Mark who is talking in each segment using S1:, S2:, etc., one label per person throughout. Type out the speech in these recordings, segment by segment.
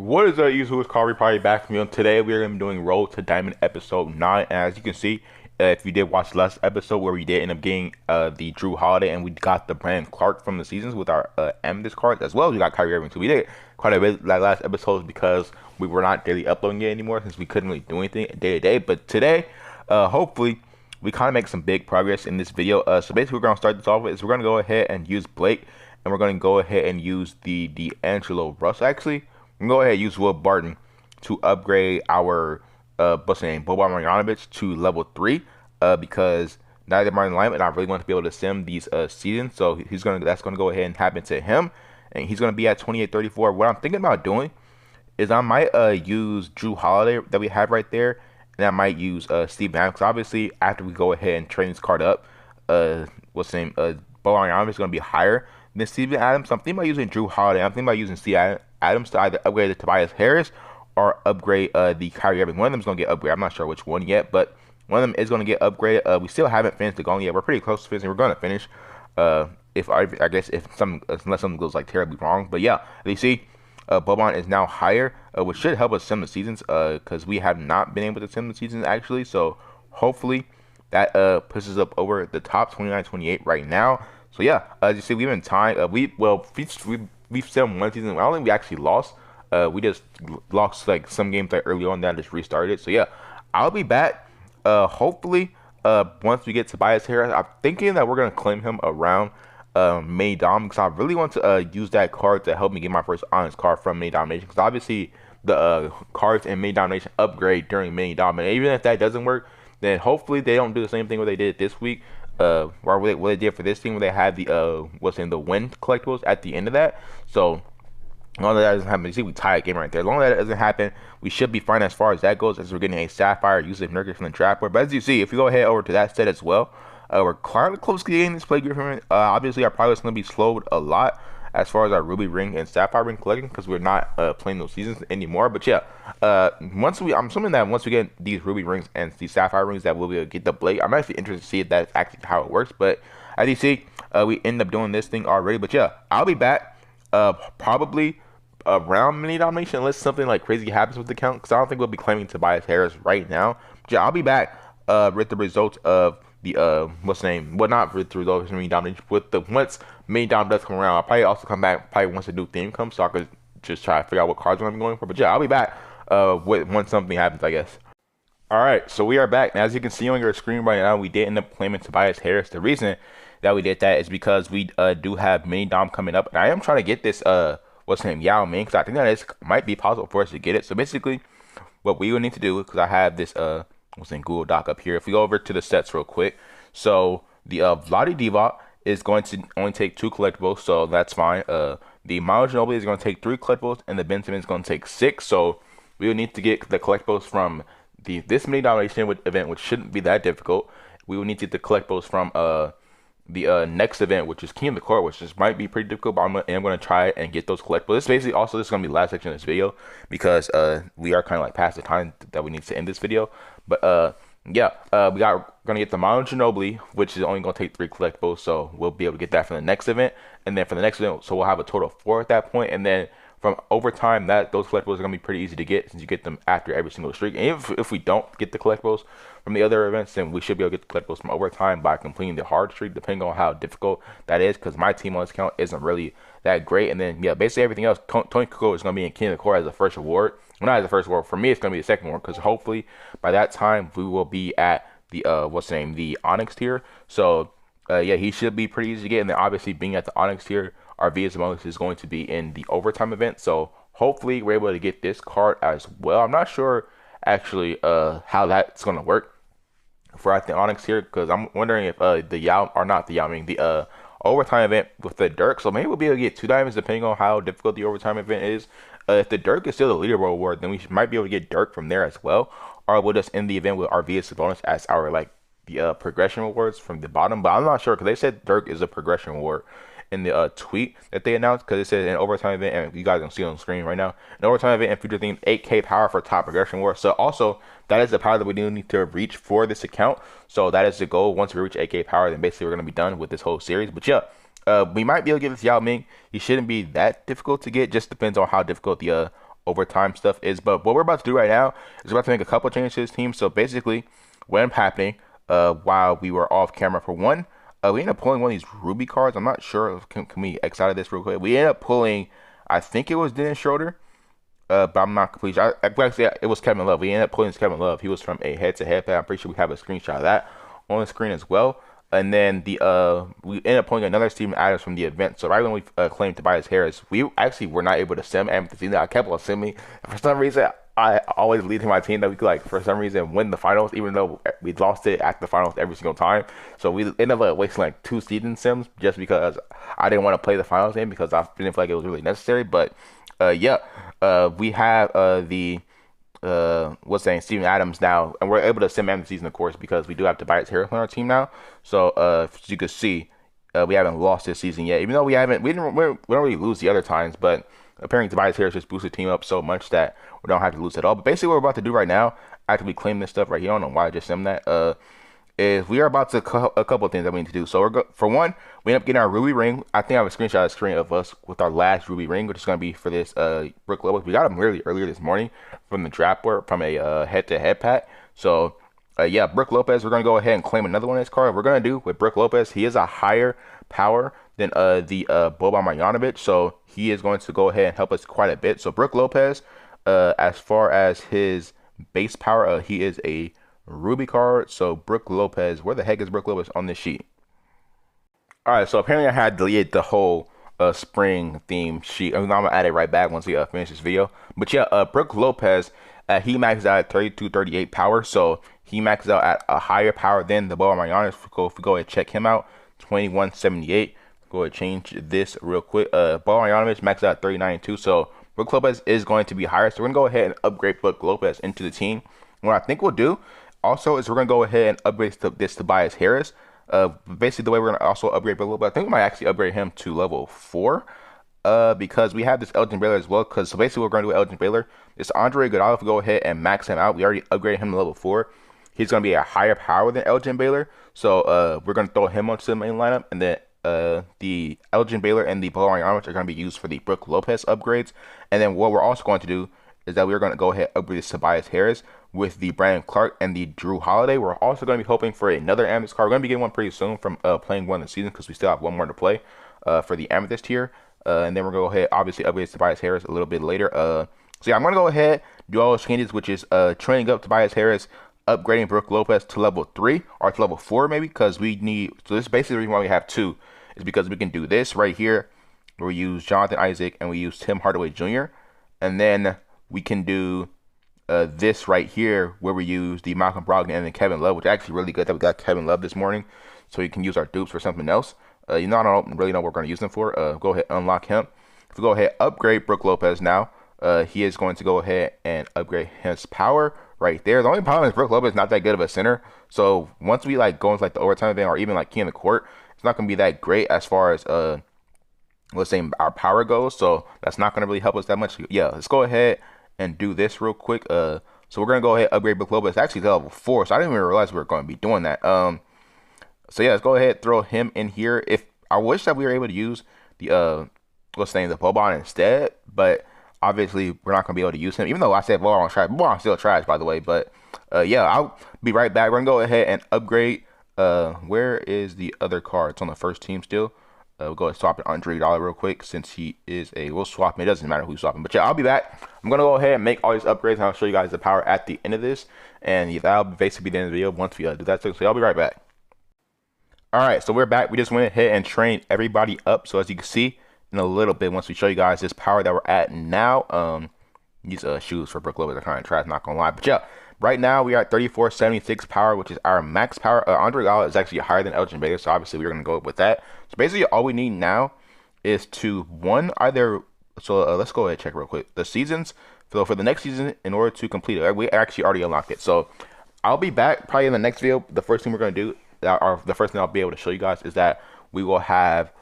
S1: What is up, YouTube? It's Carby probably back from you. And today we are going to be doing Road to Diamond episode 9. And as you can see, if you did watch the last episode where we did end up getting the Drew Holiday and we got the Brandon Clark from the seasons with our Amethyst cards, as well as we got Kyrie Irving. So we did quite a bit that last episode because we were not daily uploading it anymore since we couldn't really do anything day to day. But today, hopefully, we kind of make some big progress in this video. So basically, we're going to start this off with is we're going to go ahead and use Blake, and we're going to go ahead and use the D'Angelo Russ actually. We can go ahead and use Will Barton to upgrade our what's the name, Boban to level 3 because now that Martin alignment, I really want to be able to sim these seasons. So that's gonna go ahead and happen to him, and he's gonna be at 28-34. What I'm thinking about doing is I might use Drew Holiday that we have right there, and I might use Steve Adams. Because obviously after we go ahead and train this card up, what's the name, Boban is gonna be higher than Steven Adams. So I'm thinking about using Drew Holiday. I'm thinking about using Steve Adams to either upgrade the Tobias Harris or upgrade the Kyrie Irving. One of them is going to get upgraded. I'm not sure which one yet, but one of them is going to get upgraded. We still haven't finished the goal yet. We're pretty close to finishing. We're going to finish. I guess if unless something goes like terribly wrong. But yeah, you see, Boban is now higher, which should help us sim the seasons. Because we have not been able to sim the seasons actually. So hopefully that pushes up over the top 29-28 right now. So yeah, as you see, we've been tying. We've simmed one season. I don't think we actually lost. We just lost like some games like early on that just restarted. So yeah, I'll be back. Hopefully, once we get Tobias Harris, I'm thinking that we're gonna claim him around May Dom because I really want to use that card to help me get my first Onyx card from May Domination. Because obviously the cards in May Domination upgrade during May Dom, and even if that doesn't work, then hopefully they don't do the same thing what they did this week. Or what they did for this team, where they had the the win collectibles at the end of that. So as long as that doesn't happen, you see we tie a game right there. As long as that doesn't happen, we should be fine as far as that goes. As we're getting a Sapphire, Yusuf Nurkic from the draft board. But as you see, if you go ahead over to that set as well, we're quite close to getting this play Griffin. Obviously, our progress is going to be slowed a lot as far as our Ruby Ring and Sapphire Ring collecting because we're not playing those seasons anymore. But yeah, I'm assuming that once we get these Ruby Rings and these Sapphire Rings, that we'll be able to get the Blade. I'm actually interested to see if that's actually how it works. But as you see, we end up doing this thing already. But yeah, I'll be back probably around mini domination unless something like crazy happens with the count. Because I don't think we'll be claiming Tobias Harris right now. But yeah, I'll be back with the results of the what's the name? Well, not with the results of mini domination. With the once main dom does come around, I'll probably also come back probably once the new theme comes, so I could just try to figure out what cards I'm gonna be going for. But yeah, I'll be back once something happens, I guess. All right, so we are back. Now, as you can see on your screen right now, we did end up claiming Tobias Harris. The reason that we did that is because we do have mini dom coming up, and I am trying to get this what's the name, Yao Ming, because I think that might be possible for us to get it. So basically, what we would need to do, because I have this what's in Google Doc up here. If we go over to the sets real quick, so the Vladi Divac is going to only take 2 collectibles, so that's fine. The Miles Ginobili is going to take 3 collectibles, and the Ben Simmons is going to take 6. So we will need to get the collectibles from this mini domination event, which shouldn't be that difficult. We will need to get the collectibles from the next event, which is King of the Court, which just might be pretty difficult, but I'm going to try and get those collectibles. This basically also this is going to be the last section of this video because we are kind of like past the time that we need to end this video. But yeah, we got gonna get the Mount Ginobili, which is only gonna take 3 collectibles, so we'll be able to get that for the next event, and then for the next event, so we'll have a total of 4 at that point, and then from overtime, those collectibles are gonna be pretty easy to get since you get them after every single streak. And if we don't get the collectibles from the other events, then we should be able to get the collectibles from overtime by completing the hard streak, depending on how difficult that is. Because my team on this count isn't really that great, and then yeah, basically everything else, Tony Kukoc is gonna be in King of the Court as the first award. Well, not as the first award. For me, it's gonna be the second award because hopefully by that time we will be at the what's the name, the Onyx tier. So yeah, he should be pretty easy to get. And then obviously being at the Onyx tier, our VS bonus is going to be in the overtime event. So hopefully we're able to get this card as well. I'm not sure actually how that's gonna work for at the Onyx tier because I'm wondering if the Yao or not the Yao, I mean the overtime event with the Dirk. So maybe we'll be able to get 2 diamonds depending on how difficult the overtime event is. If the Dirk is still the leaderboard award, then we might be able to get Dirk from there as well. Or we'll just end the event with our VS bonus as our like the progression rewards from the bottom. But I'm not sure because they said Dirk is a progression reward in the tweet that they announced because it says an overtime event, and you guys can see on the screen right now, an overtime event and future theme 8K power for top progression reward. So also that is the power that we do need to reach for this account. So that is the goal. Once we reach 8K power, then basically we're gonna be done with this whole series. But yeah. We might be able to get this Yao Ming. He shouldn't be that difficult to get. Just depends on how difficult the overtime stuff is. But what we're about to do right now is we're about to make a couple changes to this team. So basically, what ended up happening while we were off camera, for one, we ended up pulling one of these Ruby cards. I'm not sure. Can we X out of this real quick? We ended up pulling, I think it was Dennis Schroeder. But I'm not completely sure. Actually, it was Kevin Love. We ended up pulling Kevin Love. He was from a head-to-head pack. I'm pretty sure we have a screenshot of that on the screen as well. And then we ended up pulling another Steven Adams from the event. So right when we claimed Tobias Harris, we actually were not able to sim Amethyst either. I kept on simming. For some reason, I always lead to my team that we could, like, for some reason, win the finals, even though we lost it at the finals every single time. So we ended up wasting like 2 season sims just because I didn't want to play the finals game because I didn't feel like it was really necessary. But yeah, we have Steven Adams now, and we're able to sim end the season, of course, because we do have Tobias Harris on our team now. So as you can see, we haven't lost this season yet, even though we don't really lose the other times. But apparently Tobias Harris just boosted the team up so much that we don't have to lose at all. But basically, what we're about to do right now, after we claim this stuff right here, I don't know why I just sim that. Is we are about to a couple of things that we need to do. So for one, we end up getting our Ruby ring. I think I have a screenshot of the screen of us with our last Ruby ring, which is going to be for this Brook Lopez. We got him really earlier this morning from the draft board from a head-to-head pack. So yeah, Brook Lopez, we're going to go ahead and claim another one of his cards. We're going to do with Brook Lopez, he is a higher power than the Boban Marjanovic, so he is going to go ahead and help us quite a bit. So Brook Lopez, as far as his base power, he is a Ruby card. So Brook Lopez, where the heck is Brook Lopez on this sheet? All right, so apparently I had deleted the whole spring theme sheet. I'm gonna add it right back once we finish this video. But yeah, Brook Lopez, he maxes out at 3238 power, so he maxes out at a higher power than the Boban Marjanovic. If we go ahead and check him out, 2178. Go ahead and change this real quick. Boban Marjanovic maxes out at 39.2, so Brook Lopez is going to be higher. So we're gonna go ahead and upgrade Brook Lopez into the team. What I think we'll do also is we're going to go ahead and upgrade this Tobias Harris. Basically, the way we're going to also upgrade Brook Lopez, I think we might actually upgrade him to level 4. Because we have this Elgin Baylor as well. So basically, we're going to do with Elgin Baylor. This Andre Iguodala, if we go ahead and max him out, we already upgraded him to level 4. He's going to be a higher power than Elgin Baylor. So we're going to throw him onto the main lineup. And then the Elgin Baylor and the Boban Marjanovic are going to be used for the Brook Lopez upgrades. And then what we're also going to do is that we're going to go ahead and upgrade this Tobias Harris with the Brandon Clark and the Drew Holiday. We're also going to be hoping for another Amethyst card. We're going to be getting one pretty soon from playing one in the season because we still have one more to play for the Amethyst here. And then we're going to go ahead, obviously, upgrade Tobias Harris a little bit later. So yeah, I'm going to go ahead, do all those changes, which is training up Tobias Harris, upgrading Brook Lopez to level 3 or to level 4 maybe, because we need, so this is basically the reason why we have 2, is because we can do this right here, where we use Jonathan Isaac and we use Tim Hardaway Jr., and then we can do this right here where we use the Malcolm Brogdon and then Kevin Love, which is actually really good that we got Kevin Love this morning, so you can use our dupes for something else. I don't really know what we're going to use them for. Go ahead, unlock him. If we go ahead, upgrade Brook Lopez now, he is going to go ahead and upgrade his power right there. The only problem is Brook Lopez is not that good of a center, so once we like go into like the overtime event or even like key in the court, it's not going to be that great as far as let's say our power goes, so that's not going to really help us that much. Yeah, let's go ahead and do this real quick. So we're going to go ahead and upgrade Brook Lopez. It's actually level 4, so I didn't even realize we were going to be doing that. So yeah, let's go ahead and throw him in here. If I wish that we were able to use the what's the name, the Boban instead, but obviously we're not going to be able to use him, even though I said Boban was trash. Boban's still trash, by the way. But yeah, I'll be right back. We're going to go ahead and upgrade. Where is the other card? It's on the first team still. We'll go ahead and swap it on Andre Iguodala real quick since he is we'll swap him. It doesn't matter who's swapping. But yeah, I'll be back. I'm going to go ahead and make all these upgrades, and I'll show you guys the power at the end of this. And yeah, that'll basically be the end of the video once we do that. So I'll be right back. All right, so we're back. We just went ahead and trained everybody up. So as you can see in a little bit, once we show you guys this power that we're at now, these shoes for Brook Lopez are kind of trash, not going to lie. But yeah, right now we are at 3476 power, which is our max power. Andre Iguodala is actually higher than Elgin Baylor, so obviously we're going to go with that. So basically all we need now is to either, so let's go ahead and check real quick. The seasons, for the next season, in order to complete it, we actually already unlocked it. So I'll be back probably in the next video. The first thing we're going to do, or the first thing I'll be able to show you guys is that we will have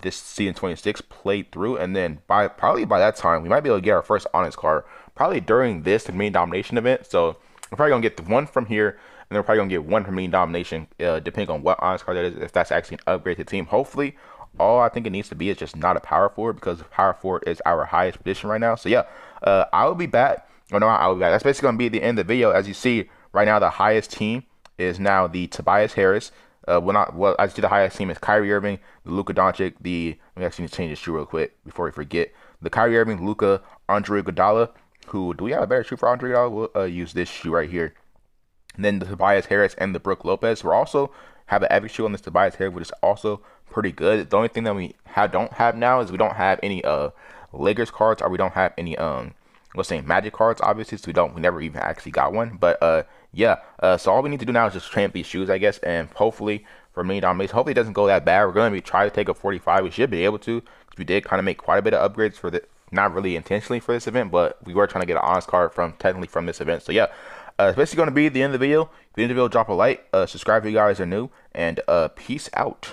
S1: this season 26 played through, and then probably by that time we might be able to get our first Onyx card probably during this the main domination event. So we're probably gonna get the one from here, and then we're probably gonna get one from main domination, depending on what Onyx card that is, if that's actually an upgrade to the team. Hopefully all I think it needs to be is just not a power forward, because power forward is our highest position right now. So yeah, I will be back. Oh no, I will be back. That's basically gonna be the end of the video. As you see right now, the highest team is now the Tobias Harris. I see the highest team is Kyrie Irving, the Luka Doncic, let me actually change this shoe real quick before we forget. The Kyrie Irving, Luka, Andre Iguodala. Who do we have a better shoe for Andre Iguodala? We'll use this shoe right here. And then the Tobias Harris and the Brook Lopez. We're also have an epic shoe on this Tobias Harris, which is also pretty good. The only thing that we don't have now is we don't have any Lakers cards, or we don't have any let's say Magic cards, obviously. So we never even actually got one. But yeah. So all we need to do now is just train up these shoes, I guess, and hopefully for me, hopefully it doesn't go that bad. We're gonna be trying to take a 45. We should be able to, because we did kind of make quite a bit of upgrades for the, not really intentionally for this event, but we were trying to get an Onyx card technically from this event. So yeah. It's basically going to be the end of the video. If you enjoyed the video, drop a like, subscribe if you guys are new, and peace out.